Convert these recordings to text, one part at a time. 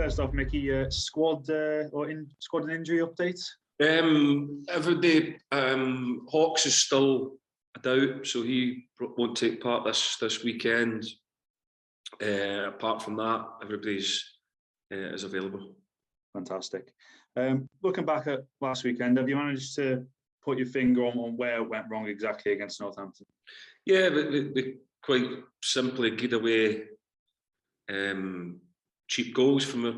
first off, Micky, squad squad and injury updates? Every day, Hawks is still a doubt, so he won't take part this weekend. Apart from that, everybody's is available. Fantastic. Looking back at last weekend, have you managed to put your finger on where it went wrong exactly against Northampton? Yeah, we quite simply gave away cheap goals from our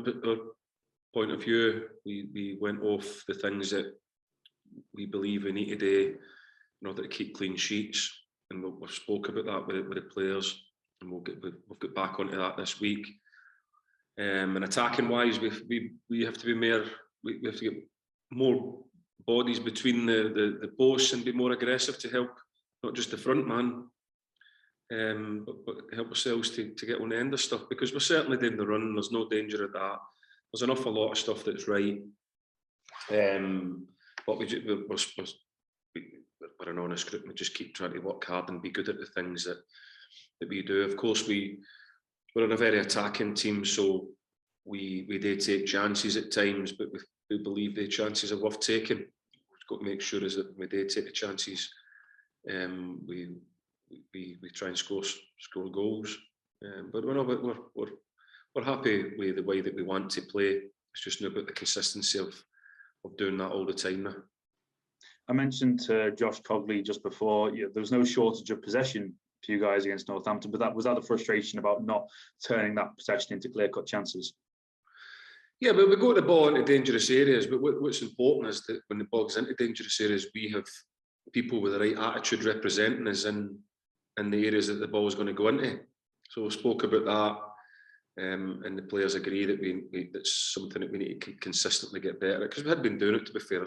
point of view. We went off the things that we believe we need to do in order to keep clean sheets, and we've spoke about that with the players, and we'll get back onto that this week. And attacking wise, we have to be more. We have to get more bodies between the posts and be more aggressive to help not just the front man, but help ourselves to get on the end of stuff, because we're certainly doing the run. There's no danger of that. There's an awful lot of stuff that's right, but we're an honest group. We just keep trying to work hard and be good at the things that we do. Of course, we're a very attacking team, so we do take chances at times, but we believe the chances are worth taking. We've got to make sure is that when we do take the chances, we try and score goals. But we're happy with the way that we want to play. It's just about the consistency of doing that all the time now. I mentioned to Josh Cogley just before, there was no shortage of possession for you guys against Northampton, but was that the frustration about not turning that possession into clear-cut chances? Yeah, but we got the ball into dangerous areas. But what's important is that when the ball goes into dangerous areas, we have people with the right attitude representing us in the areas that the ball is going to go into. So we spoke about that, and the players agree that that's something that we need to consistently get better at, because we had been doing it, to be fair.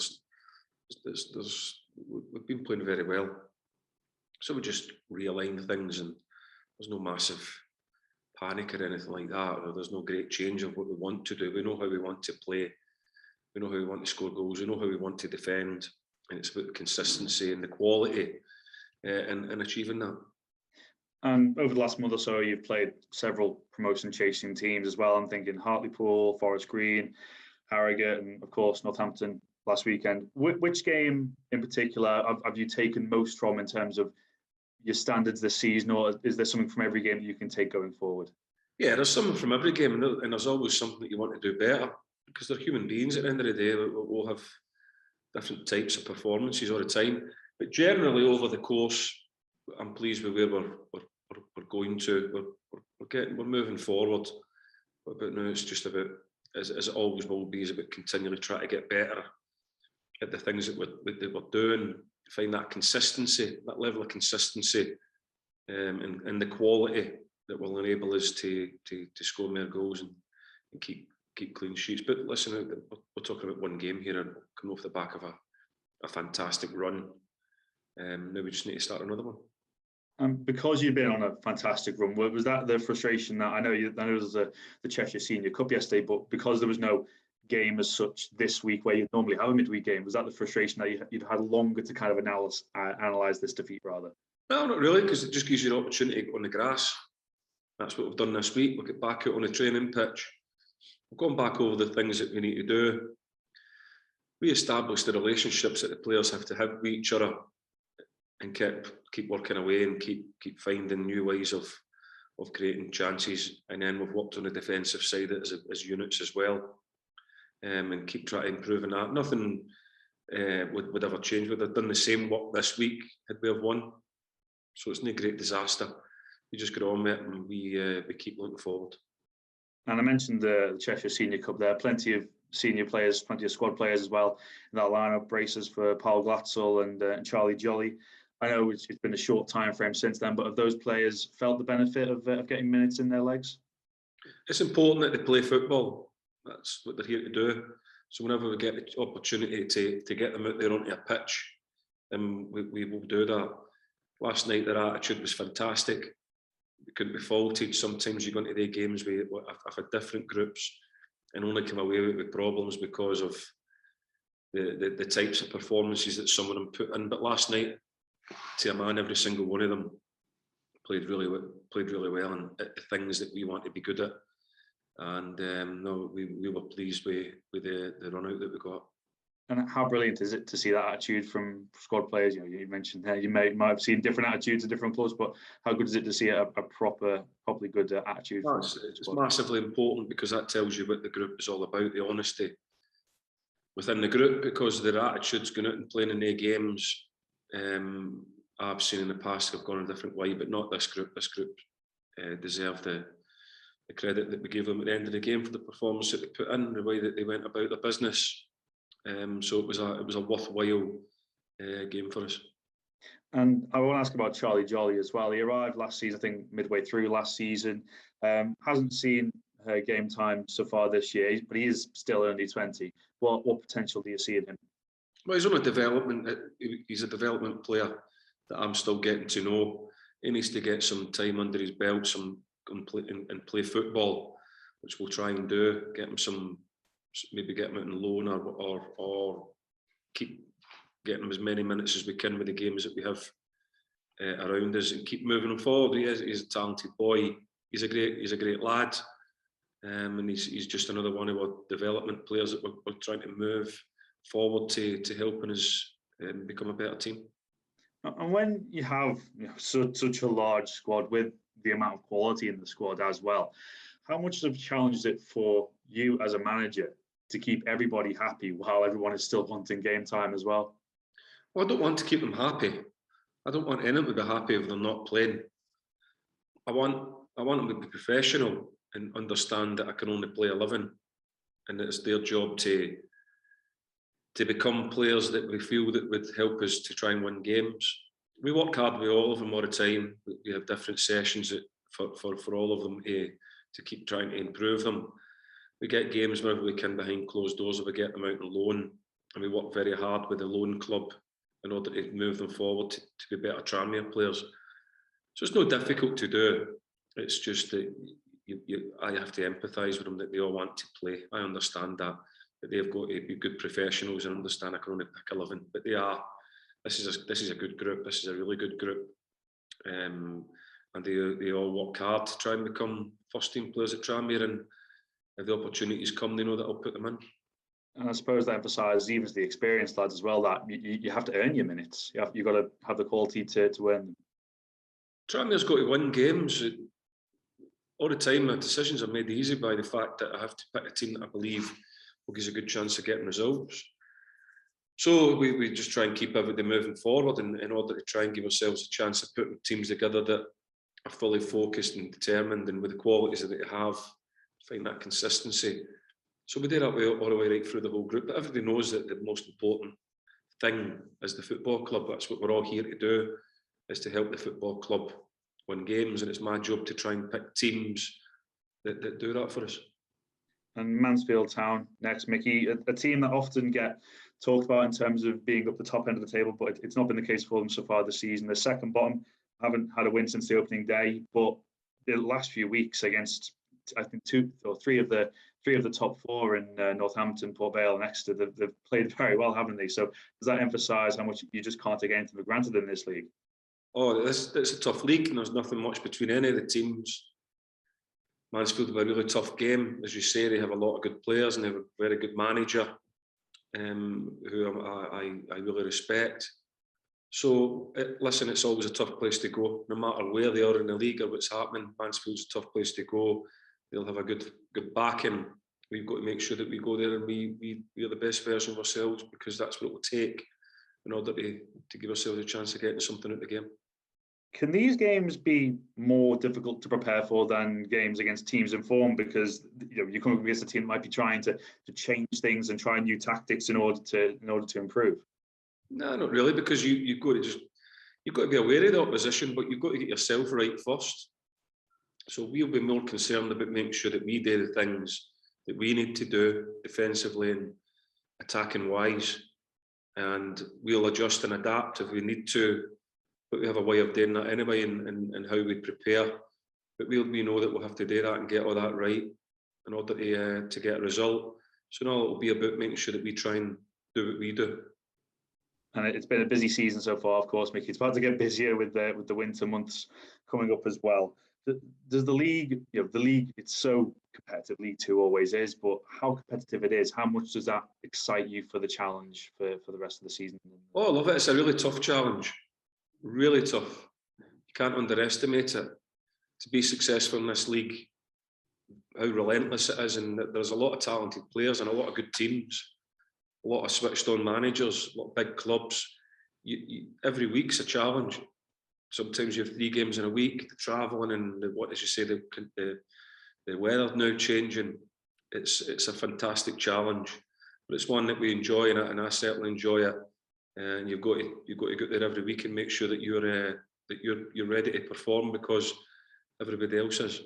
We've been playing very well. So we just realign things, and there's no massive panic or anything like that, or there's no great change of what we want to do. We know how we want to play. We know how we want to score goals. We know how we want to defend, and it's about the consistency and the quality and achieving that. And over the last month or so, you've played several promotion-chasing teams as well. I'm thinking Hartlepool, Forest Green, Harrogate, and of course Northampton last weekend. Which game in particular have you taken most from in terms of your standards this season, or is there something from every game that you can take going forward? Yeah, there's something from every game, and there's always something that you want to do better, because they're human beings at the end of the day. We'll have different types of performances all the time, but generally over the course, I'm pleased with where we're going to. We're moving forward, but now it's just about, as it always will be, is about continually trying to get better at the things that we're doing. Find that consistency, that level of consistency, and the quality that will enable us to score more goals and keep clean sheets. But listen, we're talking about one game here, and come off the back of a fantastic run. Now we just need to start another one. And because you've been on a fantastic run, was that the frustration that I know there was the Cheshire Senior Cup yesterday, but because there was no game as such this week where you normally have a midweek game, was that the frustration that you'd had longer to kind of analyse this defeat rather? No, not really, because it just gives you an opportunity to go on the grass. That's what we've done this week. We'll get back out on the training pitch. We've gone back over the things that we need to do. Re-establish the relationships that the players have to have with each other, and keep working away and keep finding new ways of creating chances. And then we've worked on the defensive side as units as well, and keep trying to improve on that. Nothing would ever change. We'd have done the same work this week had we have won. So it's no great disaster. We just get on with it, and we keep looking forward. And I mentioned the Cheshire Senior Cup there. Plenty of senior players, plenty of squad players as well in that lineup. Braces for Paul Glatzel and Charlie Jolly. I know it's been a short time frame since then, but have those players felt the benefit of getting minutes in their legs? It's important that they play football. That's what they're here to do. So whenever we get the opportunity to get them out there onto a pitch, then we will do that. Last night their attitude was fantastic. It couldn't be faulted. Sometimes you go into the games with I've had different groups and only come away with problems because of the types of performances that some of them put in. But last night, to a man, every single one of them played really well, and at the things that we want to be good at. And no, we were pleased with the run out that we got. And how brilliant is it to see that attitude from squad players? You mentioned there you might have seen different attitudes at different clubs, but how good is it to see a properly good attitude? No, it's massively important, because that tells you what the group is all about, the honesty within the group, because their attitudes going out and playing in their games, I've seen in the past have gone a different way, but not this group. This group deserve the credit that we gave them at the end of the game for the performance that they put in, the way that they went about their business. So it was a worthwhile game for us. And I want to ask about Charlie Jolly as well. He arrived last season, I think midway through last season. Hasn't seen game time so far this year, but he is still only 20. What potential do you see in him? Well, he's on a development. He's a development player that I'm still getting to know. He needs to get some time under his belt, and play football, which we'll try and do. Maybe get him out on loan, or keep getting him as many minutes as we can with the games that we have around us, and keep moving him forward. He's a talented boy. He's a great lad, and he's just another one of our development players that we're trying to move forward to helping us become a better team. And when you have such a large squad with the amount of quality in the squad as well, how much of a challenge is it for you as a manager to keep everybody happy while everyone is still wanting game time as well? Well, I don't want to keep them happy. I don't want anyone to be happy if they're not playing. I want them to be professional and understand that I can only play 11, and that it's their job to become players that we feel that would help us to try and win games. We work hard with all of them all the time. We have different sessions for all of them to keep trying to improve them. We get games whenever we can behind closed doors, or we get them out on loan, and we work very hard with the loan club in order to move them forward to be better Tranmere players. So it's not difficult to do. It's just that I have to empathise with them, that they all want to play. I understand that they've got to be good professionals and understand I can only pick 11, but they are. This is a good group. This is a really good group, and they all work hard to try and become first team players at Tranmere, and if the opportunities come, they know that I'll put them in. And I suppose that emphasises, even to the experienced lads as well, that you have to earn your minutes. You've got to have the quality to earn them. Tranmere's got to win games. All the time, my decisions are made easy by the fact that I have to pick a team that I believe will give us a good chance of getting results. So we just try and keep everything moving forward in order to try and give ourselves a chance of putting teams together that are fully focused and determined, and with the qualities that they have, find that consistency. So we did that all the way right through the whole group. But everybody knows that the most important thing is the football club. That's what we're all here to do, is to help the football club win games. And it's my job to try and pick teams that do that for us. And Mansfield Town next, Micky, a team that often get talked about in terms of being up the top end of the table, but it's not been the case for them so far this season. They're second bottom, haven't had a win since the opening day, but the last few weeks against, I think, 2 or 3 of the top 4 in Northampton, Port Vale and Exeter, they've played very well, haven't they? So does that emphasise how much you just can't take anything for granted in this league? Oh, it's a tough league, and there's nothing much between any of the teams. Mansfield have a really tough game. As you say, they have a lot of good players, and they have a very good manager who I really respect. So, listen, it's always a tough place to go. No matter where they are in the league or what's happening, Mansfield's a tough place to go. They'll have a good backing. We've got to make sure that we go there and we are the best version of ourselves, because that's what it will take in order to give ourselves a chance of getting something out of the game. Can these games be more difficult to prepare for than games against teams in form, because you come up against a team that might be trying to change things and try new tactics in order to improve? No, not really, because you've got to be aware of the opposition, but you've got to get yourself right first. So we'll be more concerned about making sure that we do the things that we need to do defensively and attacking wise, and we'll adjust and adapt if we need to. But we have a way of doing that anyway, and how we prepare. But we know that we'll have to do that and get all that right in order to get a result. So no, it'll be about making sure that we try and do what we do. And it's been a busy season so far, of course, Micky. It's about to get busier with the winter months coming up as well. does the league, the league, it's so competitive, League Two always is, but how competitive it is, how much does that excite you for the challenge for the rest of the season? Oh, I love it. It's a really tough challenge, really tough. You can't underestimate it. To be successful in this league, how relentless it is, and there's a lot of talented players and a lot of good teams, a lot of switched on managers, a lot of big clubs. Every week's a challenge. Sometimes you have 3 games in a week, the travelling and what, as you say, the weather now changing. It's a fantastic challenge, but it's one that we enjoy, and I certainly enjoy it. And you've got to go there every week and make sure that you're ready to perform, because everybody else is.